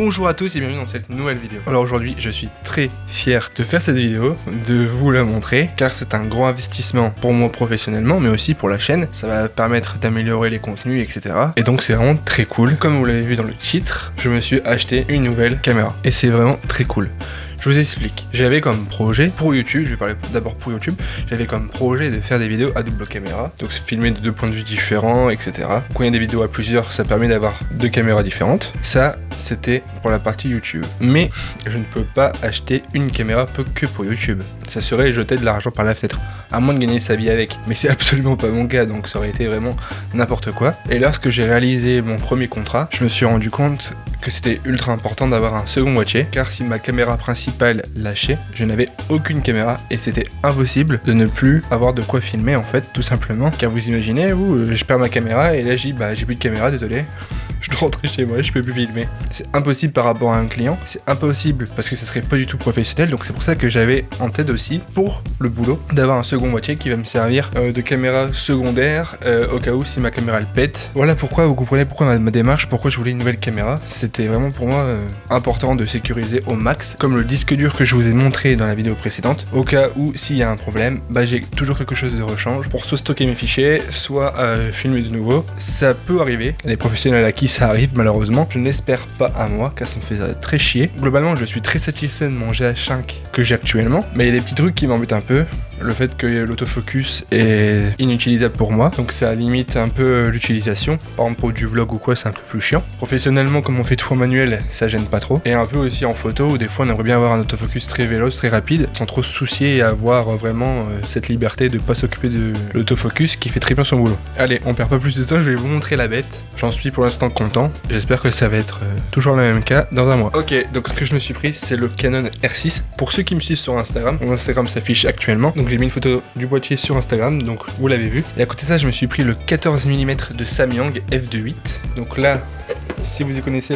Bonjour à tous et bienvenue dans cette nouvelle vidéo. Alors aujourd'hui je suis très fier de faire cette vidéo, de vous la montrer, car c'est un gros investissement pour moi professionnellement, mais aussi pour la chaîne. Ça va permettre d'améliorer les contenus, etc. Et donc c'est vraiment très cool. Comme vous l'avez vu dans le titre, je me suis acheté une nouvelle caméra. Et c'est vraiment très cool. Je vous explique. J'avais comme projet pour YouTube, je vais parler d'abord pour YouTube, j'avais comme projet de faire des vidéos à double caméra, donc filmer de deux points de vue différents, etc. Quand il y a des vidéos à plusieurs, ça permet d'avoir deux caméras différentes. Ça, c'était pour la partie YouTube. Mais je ne peux pas acheter une caméra que pour YouTube. Ça serait jeter de l'argent par la fenêtre, à moins de gagner sa vie avec. Mais c'est absolument pas mon cas, donc ça aurait été vraiment n'importe quoi. Et lorsque j'ai réalisé mon premier contrat, je me suis rendu compte que c'était ultra important d'avoir un second boîtier, car si ma caméra principale lâchait, je n'avais aucune caméra et c'était impossible de ne plus avoir de quoi filmer en fait, tout simplement. Car vous imaginez, je perds ma caméra et là j'ai plus de caméra, désolé. Je dois rentrer chez moi, je peux plus filmer. C'est impossible par rapport à un client, c'est impossible parce que ça serait pas du tout professionnel, donc c'est pour ça que j'avais en tête aussi, pour le boulot, d'avoir un second boîtier qui va me servir de caméra secondaire au cas où si ma caméra elle pète. Voilà pourquoi, vous comprenez pourquoi ma démarche, pourquoi je voulais une nouvelle caméra. C'était vraiment pour moi important de sécuriser au max, comme le disque dur que je vous ai montré dans la vidéo précédente, au cas où s'il y a un problème, j'ai toujours quelque chose de rechange pour soit stocker mes fichiers, soit filmer de nouveau. Ça peut arriver, les professionnels à qui ça arrive malheureusement, je n'espère pas à moi car ça me fait très chier. Globalement je suis très satisfait de mon GH5 que j'ai actuellement, mais il y a des petits trucs qui m'embêtent un peu. Le fait que l'autofocus est inutilisable pour moi, donc ça limite un peu l'utilisation. Par exemple pour du vlog ou quoi, c'est un peu plus chiant. Professionnellement, comme on fait tout en manuel, ça gêne pas trop. Et un peu aussi en photo où des fois on aimerait bien avoir un autofocus très véloce, très rapide, sans trop se soucier et avoir vraiment cette liberté de pas s'occuper de l'autofocus qui fait très bien son boulot. Allez, on perd pas plus de temps, je vais vous montrer la bête. J'en suis pour l'instant content. J'espère que ça va être toujours le même cas dans un mois. Ok, donc ce que je me suis pris, c'est le Canon R6. Pour ceux qui me suivent sur Instagram, mon Instagram s'affiche actuellement. Donc j'ai mis une photo du boîtier sur Instagram, donc vous l'avez vu. Et à côté de ça, je me suis pris le 14 mm de Samyang f2.8. Donc là, si vous y connaissez,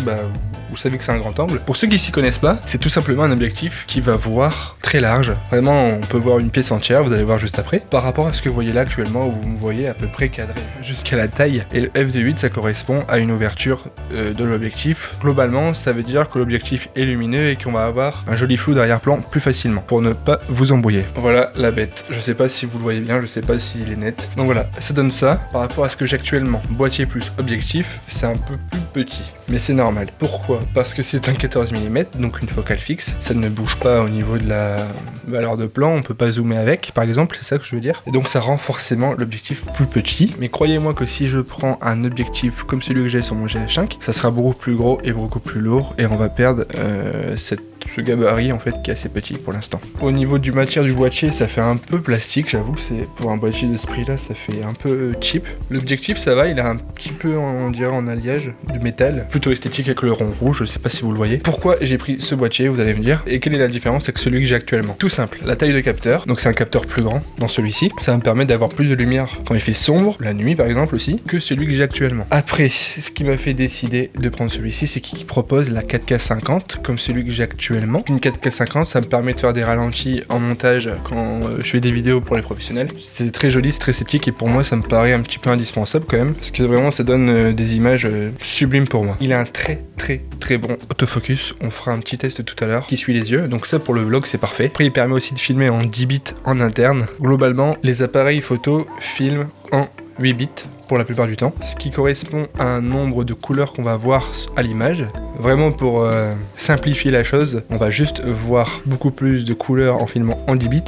vous savez que c'est un grand angle. Pour ceux qui s'y connaissent pas, c'est tout simplement un objectif qui va voir très large. Vraiment, on peut voir une pièce entière, vous allez voir juste après. Par rapport à ce que vous voyez là actuellement, où vous me voyez à peu près cadré jusqu'à la taille. Et le f2.8, ça correspond à une ouverture de l'objectif. Globalement, ça veut dire que l'objectif est lumineux et qu'on va avoir un joli flou d'arrière-plan plus facilement, pour ne pas vous embrouiller. Voilà la bête. Je sais pas si vous le voyez bien, je sais pas s'il est net. Donc voilà, ça donne ça. Par rapport à ce que j'ai actuellement, boîtier plus objectif, c'est un peu plus petit. Mais c'est normal. Pourquoi ? Parce que c'est un 14 mm, donc une focale fixe. Ça ne bouge pas au niveau de la valeur de plan, on peut pas zoomer avec, par exemple, c'est ça que je veux dire. Et donc ça rend forcément l'objectif plus petit. Mais croyez-moi que si je prends un objectif comme celui que j'ai sur mon GH5, ça sera beaucoup plus gros et beaucoup plus lourd, et on va perdre ce gabarit en fait qui est assez petit pour l'instant. Au niveau du matière du boîtier, ça fait un peu plastique, j'avoue que c'est pour un boîtier de ce prix là, ça fait un peu cheap. L'objectif ça va, il a un petit peu on dirait en alliage de métal, plutôt esthétique avec le rond rouge, je sais pas si vous le voyez. Pourquoi j'ai pris ce boîtier, vous allez me dire, et quelle est la différence avec celui que j'ai actuellement? Tout simple, la taille de capteur, donc c'est un capteur plus grand dans celui-ci, ça me permet d'avoir plus de lumière quand il fait sombre, la nuit par exemple aussi, que celui que j'ai actuellement. Après, ce qui m'a fait décider de prendre celui-ci, c'est qu'il propose la 4K50 comme celui que j'ai actuellement. Une 4K50, ça me permet de faire des ralentis en montage quand je fais des vidéos pour les professionnels. C'est très joli, c'est très sceptique et pour moi ça me paraît un petit peu indispensable quand même, parce que vraiment ça donne des images sublimes pour moi. Il a un très bon autofocus, on fera un petit test tout à l'heure qui suit les yeux, donc ça pour le vlog c'est parfait. Après il permet aussi de filmer en 10 bits en interne. Globalement les appareils photo filment en 8 bits pour la plupart du temps, ce qui correspond à un nombre de couleurs qu'on va voir à l'image. Vraiment pour simplifier la chose, on va juste voir beaucoup plus de couleurs en filmant en 10 bits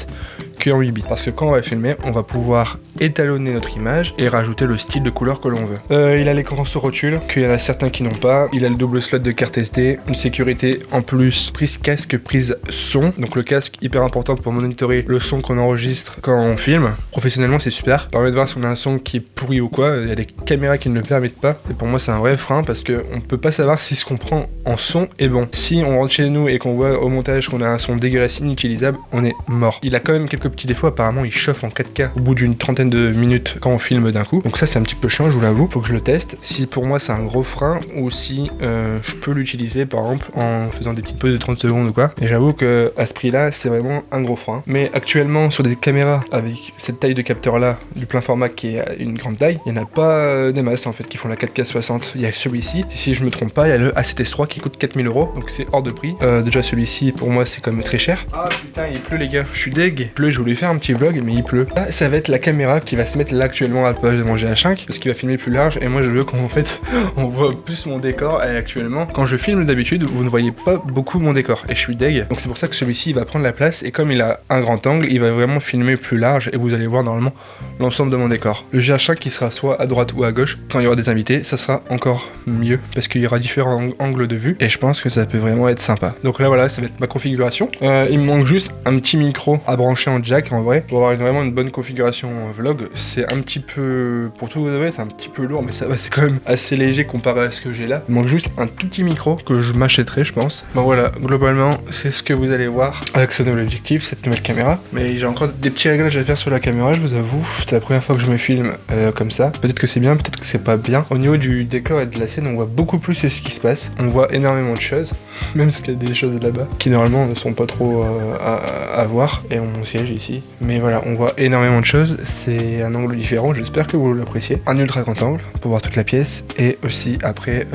qu'en 8 bits. Parce que quand on va filmer, on va pouvoir étalonner notre image et rajouter le style de couleur que l'on veut. Il a l'écran sur rotule, qu'il y en a certains qui n'ont pas. Il a le double slot de carte SD, une sécurité en plus, prise casque, prise son. Donc le casque hyper important pour monitorer le son qu'on enregistre quand on filme. Professionnellement c'est super, ça permet de voir si on a un son qui est pourri ou quoi. Il y a des caméras qui ne le permettent pas. Et pour moi c'est un vrai frein parce qu'on peut pas savoir si ce qu'on prend en son est bon. Si on rentre chez nous et qu'on voit au montage qu'on a un son dégueulasse inutilisable, on est mort. Il a quand même quelques petits défauts, apparemment il chauffe en 4K au bout d'une trentaine centaine de minutes quand on filme d'un coup. Donc ça c'est un petit peu chiant, je vous l'avoue, faut que je le teste. Si pour moi c'est un gros frein ou si je peux l'utiliser par exemple en faisant des petites pauses de 30 secondes ou quoi. Et j'avoue que à ce prix là c'est vraiment un gros frein. Mais actuellement sur des caméras avec cette taille de capteur là, du plein format qui est une grande taille, il n'y en a pas des masses en fait qui font la 4K 60. Il y a celui-ci, si je me trompe pas, il y a le A7S3 qui coûte 4000 €, donc c'est hors de prix. Déjà celui-ci pour moi c'est quand même très cher. Ah putain il pleut les gars, je suis deg. Il pleut, je voulais faire un petit vlog mais il pleut. Là ça va être la caméra qui va se mettre là actuellement à la page de mon GH5 parce qu'il va filmer plus large et moi je veux qu'en fait on voit plus mon décor. Et actuellement quand je filme d'habitude vous ne voyez pas beaucoup mon décor et je suis deg. Donc c'est pour ça que celui-ci il va prendre la place et comme il a un grand angle il va vraiment filmer plus large et vous allez voir normalement l'ensemble de mon décor. Le GH5 qui sera soit à droite ou à gauche quand il y aura des invités, ça sera encore mieux parce qu'il y aura différents angles de vue et je pense que ça peut vraiment être sympa. Donc là voilà, ça va être ma configuration. Il me manque juste un petit micro à brancher en jack en vrai pour avoir vraiment une bonne configuration vlog. C'est un petit peu, pour tout vous avouer, c'est un petit peu lourd mais ça va, c'est quand même assez léger comparé à ce que j'ai là. Il manque juste un tout petit micro que je m'achèterai je pense. Bon voilà, globalement c'est ce que vous allez voir avec ce nouvel objectif, cette nouvelle caméra. Mais j'ai encore des petits réglages à faire sur la caméra, je vous avoue. C'est la première fois que je me filme comme ça. Peut-être que c'est bien, peut-être que c'est pas bien. Au niveau du décor et de la scène, on voit beaucoup plus ce qui se passe. On voit énormément de choses, même s'il y a des choses là-bas qui normalement ne sont pas trop à voir. Et mon siège ici. Mais voilà, on voit énormément de choses. C'est un angle différent, j'espère que vous l'appréciez. Un ultra grand angle pour voir toute la pièce. Et aussi après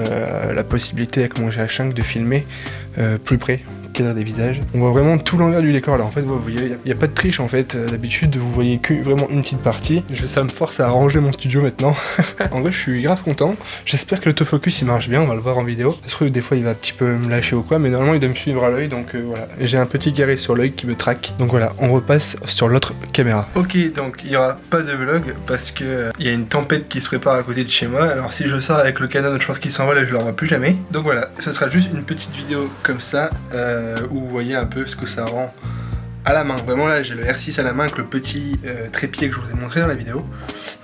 la possibilité avec mon GH5 de filmer plus près. Des visages. On voit vraiment tout l'envers du décor là. En fait, vous voyez, il n'y a pas de triche en fait. D'habitude, vous voyez que vraiment une petite partie. Ça me force à arranger mon studio maintenant. En vrai, je suis grave content. J'espère que l'autofocus il marche bien. On va le voir en vidéo. Ça se trouve, des fois, il va un petit peu me lâcher ou quoi, mais normalement, il doit me suivre à l'œil. Donc voilà. J'ai un petit carré sur l'œil qui me traque. Donc voilà, on repasse sur l'autre caméra. Ok, donc il n'y aura pas de vlog parce que il y a une tempête qui se prépare à côté de chez moi. Alors si je sors avec le Canon, je pense qu'il s'envole et je le revois plus jamais. Donc voilà, ça sera juste une petite vidéo comme ça. Où vous voyez un peu ce que ça rend à la main. Vraiment là j'ai le R6 à la main avec le petit trépied que je vous ai montré dans la vidéo.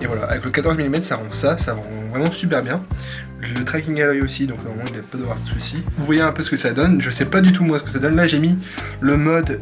Et voilà, avec le 14 mm ça rend vraiment super bien. Le tracking à l'œil aussi, donc normalement il ne doit pas avoir de soucis. Vous voyez un peu ce que ça donne, je sais pas du tout moi ce que ça donne. Là j'ai mis le mode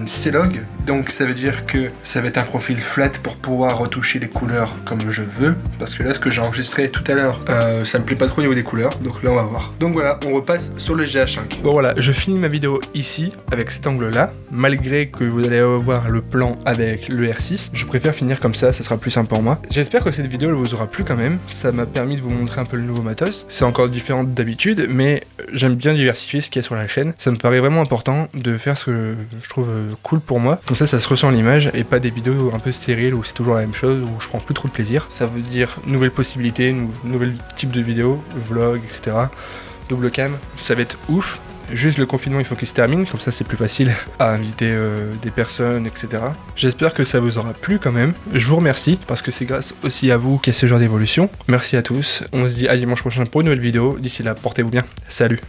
C-Log, donc ça veut dire que ça va être un profil flat pour pouvoir retoucher les couleurs comme je veux. Parce que là ce que j'ai enregistré tout à l'heure, ça me plaît pas trop au niveau des couleurs, donc là on va voir. Donc voilà, on repasse sur le GH5. Bon voilà, je finis ma vidéo ici, avec cet angle là. Malgré que vous allez voir le plan avec le R6, je préfère finir comme ça sera plus simple pour moi. J'espère que cette vidéo elle vous aura plu quand même, ça m'a permis de vous montrer un peu le nouveau matos. C'est encore différent d'habitude, mais j'aime bien diversifier ce qu'il y a sur la chaîne. Ça me paraît vraiment important de faire ce que je trouve cool pour moi. Comme ça se ressent l'image et pas des vidéos un peu stériles où c'est toujours la même chose, où je prends plus trop de plaisir. Ça veut dire nouvelles possibilités, nouvel type de vidéos, vlog, etc. Double cam, ça va être ouf. Juste le confinement il faut qu'il se termine, comme ça c'est plus facile à inviter des personnes, etc. J'espère que ça vous aura plu quand même. Je vous remercie parce que c'est grâce aussi à vous qu'il y a ce genre d'évolution. Merci à tous, on se dit à dimanche prochain pour une nouvelle vidéo. D'ici là, portez-vous bien, salut.